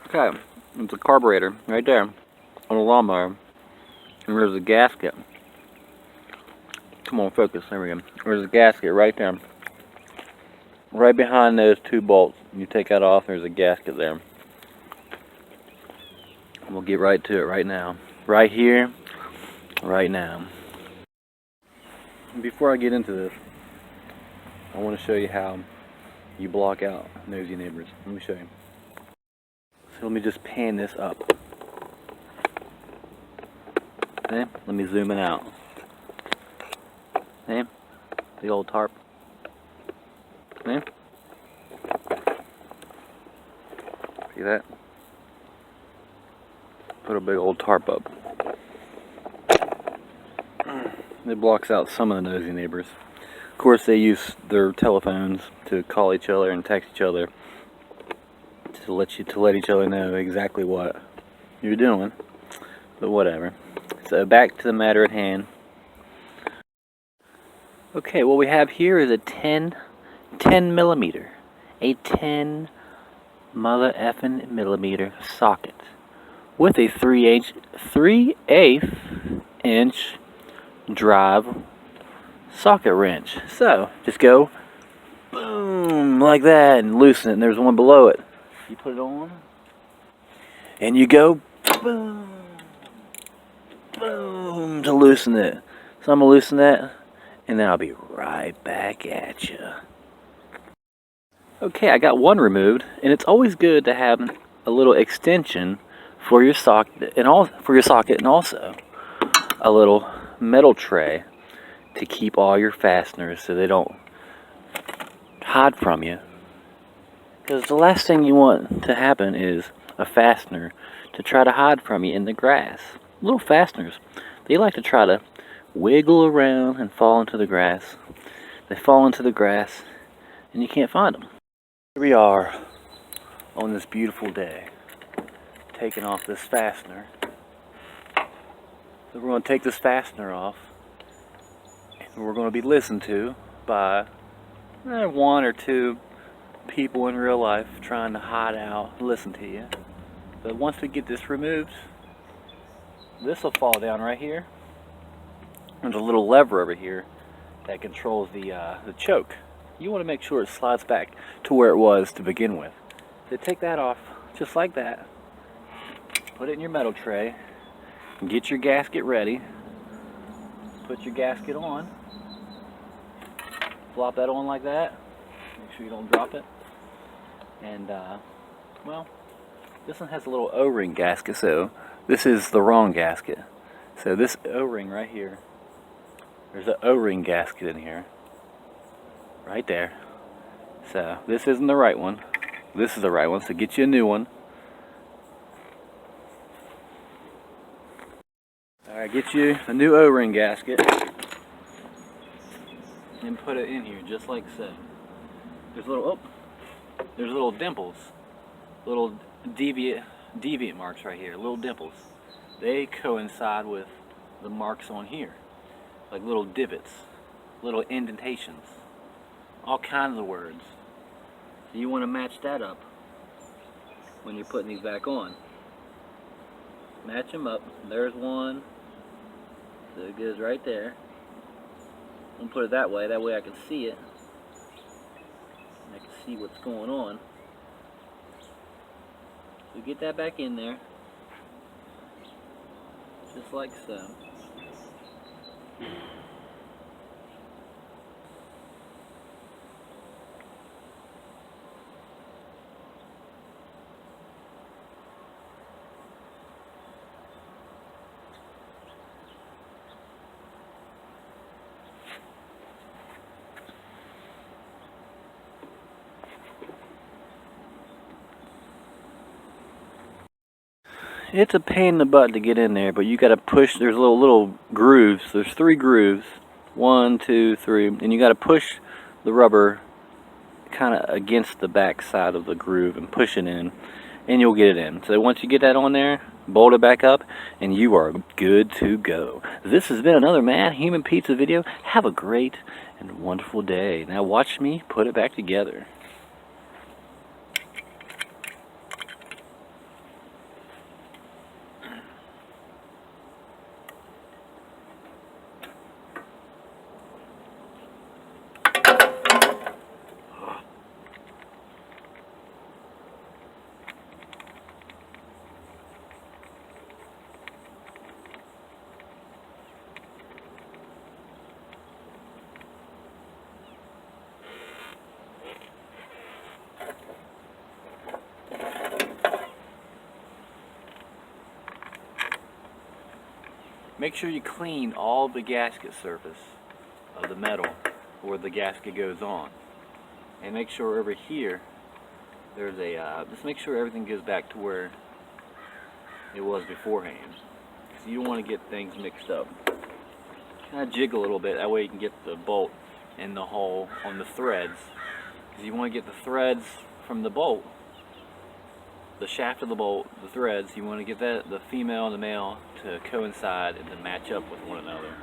Okay, it's a carburetor right there on a lawnmower. And there's a gasket. Come on, focus. There we go. There's a gasket right there. Right behind those two bolts. You take that off, there's a gasket there. We'll get right to it right now. Right here, right now. Before I get into this, I want to show you how you block out nosy neighbors. Let me show you. So let me just pan this up. Okay, let me zoom it out. Okay, the old tarp. Okay. See that? Put a big old tarp up. It blocks out some of the nosy neighbors. Of course, they use their telephones to call each other and text each other to let each other know exactly what you're doing. But whatever. So back to the matter at hand. Okay, what we have here is a 10 millimeter. A 10 mother effing millimeter socket with a 3/8 inch drive socket wrench. So just go boom like that and loosen it, and there's one below it. You put it on and you go boom boom to loosen it. So I'm gonna loosen that and then I'll be right back at you. Okay, I got one removed, and it's always good to have a little extension for your socket and also a little metal tray to keep all your fasteners so they don't hide from you. Because the last thing you want to happen is a fastener to try to hide from you in the grass. Little fasteners, they like to try to wiggle around and fall into the grass. They fall into the grass and you can't find them. Here we are on this beautiful day, taking off this fastener. So we're going to take this fastener off, and we're going to be listened to by one or two people in real life trying to hide out and listen to you. But once we get this removed, this will fall down right here. There's a little lever over here that controls the choke. You want to make sure it slides back to where it was to begin with. So take that off just like that. Put it in your metal tray. Get your gasket ready. Put your gasket on. Flop that on like that. Make sure you don't drop it. And, well, this one has a little O-ring gasket, so this is the wrong gasket. So this O-ring right here, there's an O-ring gasket in here. Right there. So this isn't the right one. This is the right one, so get you a new one. Alright, get you a new O-ring gasket and put it in here just like so. There's little dimples, little deviate marks right here, little dimples. They coincide with the marks on here, like little divots, little indentations. All kinds of words. So you want to match that up when you're putting these back on. Match them up. There's one. So it goes right there. I'm going to put it that way I can see it. And I can see what's going on. So get that back in there. Just like so. It's a pain in the butt to get in there, but you got to push. There's little grooves. There's 3 grooves, 1, 2, 3, and you got to push the rubber kind of against the back side of the groove and push it in, and you'll get it in. So once you get that on there, bolt it back up, and you are good to go. This has been another Matthumanpizza video. Have a great and wonderful day. Now watch me put it back together. make sure you clean all the gasket surface of the metal where the gasket goes on, and make sure over here there's a just make sure everything goes back to where it was beforehand, because you don't want to get things mixed up. Kind of jiggle a little bit, that way you can get the bolt in the hole on the threads, because you want to get the threads from the bolt, the shaft of the bolt, the threads, you want to get that, the female and the male, to coincide and to match up with one another.